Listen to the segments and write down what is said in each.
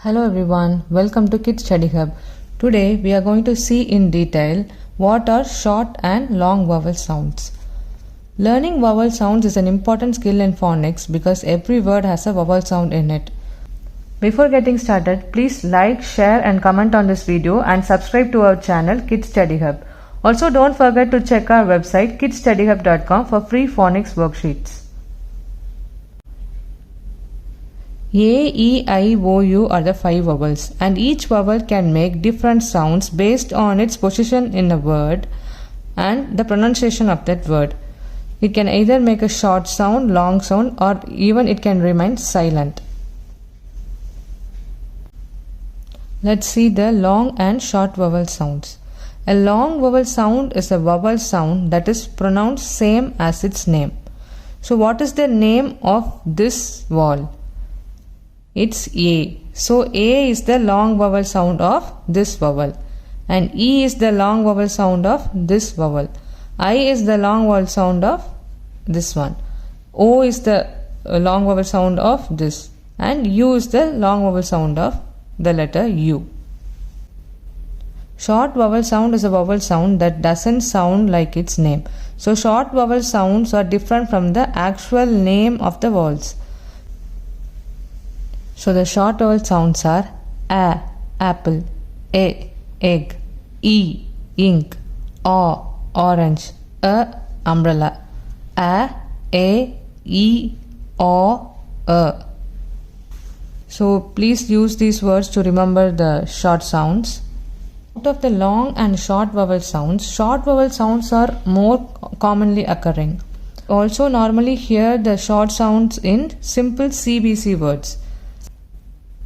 Hello everyone, welcome to Kids Study Hub. Today we are going to see in detail what are short and long vowel sounds. Learning vowel sounds is an important skill in phonics because every word has a vowel sound in it. Before getting started, please like, share and comment on this video and subscribe to our channel Kids Study Hub. Also don't forget to check our website kidsstudyhub.com for free phonics worksheets. A, E, I, O, U are the 5 vowels and each vowel can make different sounds based on its position in a word and the pronunciation of that word. It can either make a short sound, long sound, or even it can remain silent. Let's see the long and short vowel sounds. A long vowel sound is a vowel sound that is pronounced same as its name. So what is the name of this vowel? It's A. So A is the long vowel sound of this vowel and E is the long vowel sound of this vowel. I is the long vowel sound of this one. O is the long vowel sound of this and U is the long vowel sound of the letter U. Short vowel sound is a vowel sound that doesn't sound like its name. So short vowel sounds are different from the actual name of the vowels. So the short vowel sounds are A, apple, A, egg, E, ink, O, orange, umbrella, A, E, O, So please use these words to remember the short sounds. Out of the long and short vowel sounds are more commonly occurring. Also normally hear the short sounds in simple CBC words.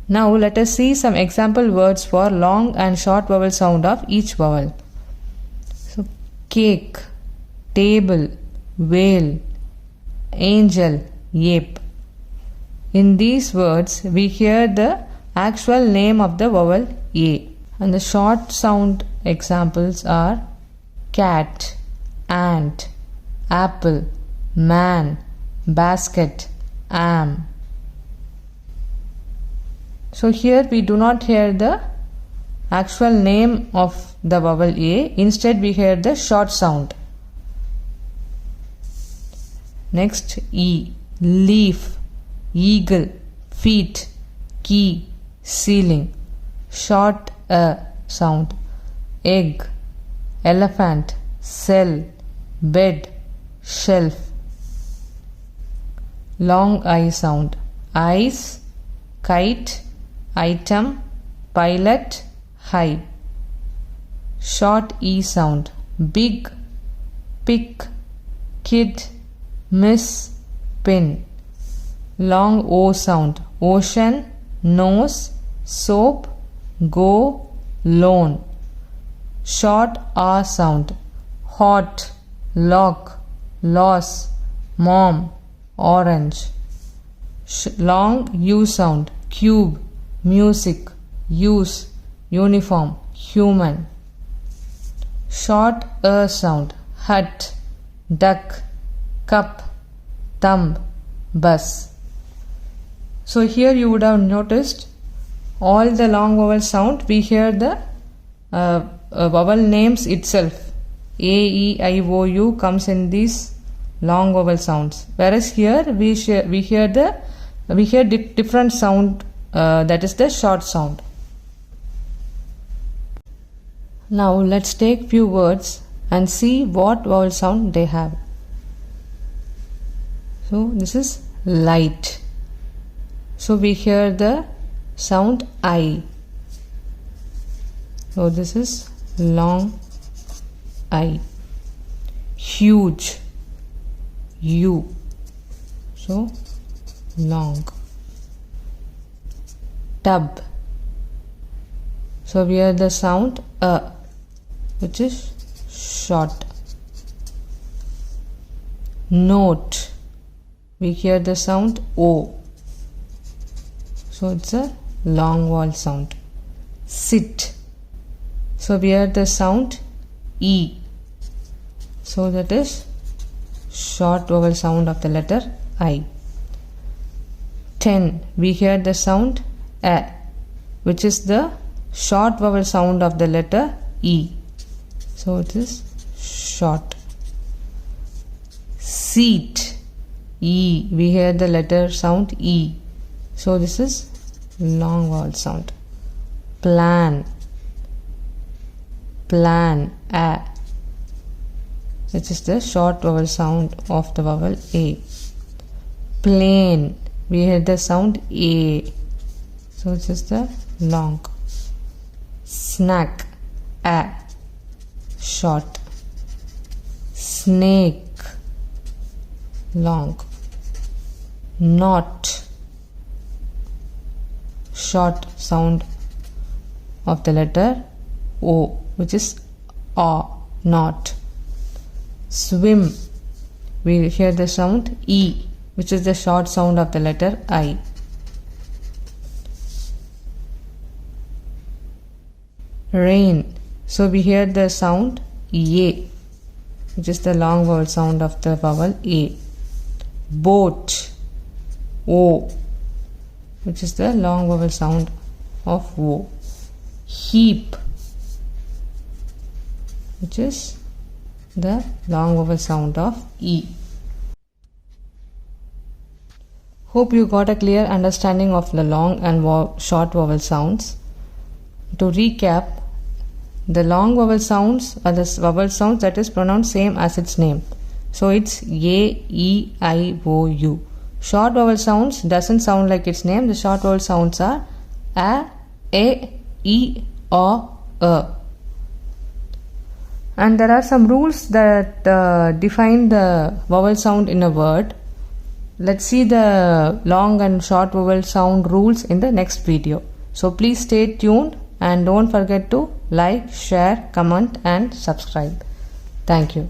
Now let us see some example words for long and short vowel sound of each vowel. So cake, table, whale, angel, ape. In these words we hear the actual name of the vowel A. And the short sound examples are cat, ant, apple, man, basket, am. So here we do not hear the actual name of the vowel A, instead we hear the short sound. Next E, leaf, eagle, feet, key, ceiling. Short sound. Egg, elephant, cell, bed, shelf. Long I sound. Eyes, kite, item, pilot, high. Short E sound. Big, pick, kid, miss, pin. Long O sound. Ocean, nose, soap, go, loan. Short R sound. Hot, lock, loss, mom, orange. Long U sound. Cube, music, use, uniform, human. Short sound. Hut, duck, cup, thumb, bus. So here you would have noticed all the long vowel sound we hear the vowel names itself. A, E, I, O, U comes in these long vowel sounds. Whereas here we hear different sound, that is the short sound. Now let's take few words and see what vowel sound they have. So this is light. So we hear the sound I. So this is long I. Huge, U. So long. Tub. So we hear the sound which is short. Note. We hear the sound O. So it's a long vowel sound. Sit. So we hear the sound E. So that is short vowel sound of the letter I. 10. We hear the sound A. which is the short vowel sound of the letter E. So it is short. Seat, E. We hear the letter sound E. So this is long vowel sound. Plan, plan, A, which is the short vowel sound of the vowel A. Plane, we hear the sound A. So this is the long. Snack, A, short. Snake, long. Knot, short sound of the letter O, which is A, not. Swim, we hear the sound E, which is the short sound of the letter I. Rain, so we hear the sound A, which is the long vowel sound of the vowel A. Boat, O, which is the long vowel sound of O. Heap, which is the long vowel sound of E. Hope you got a clear understanding of the long and short vowel sounds. To recap, the long vowel sounds are the vowel sounds that is pronounced same as its name. So it's A, E, I, O, U. Short vowel sounds doesn't sound like its name. The short vowel sounds are A, E, O, And there are some rules that define the vowel sound in a word. Let's see the long and short vowel sound rules in the next video. So please stay tuned and don't forget to like, share, comment and subscribe. Thank you.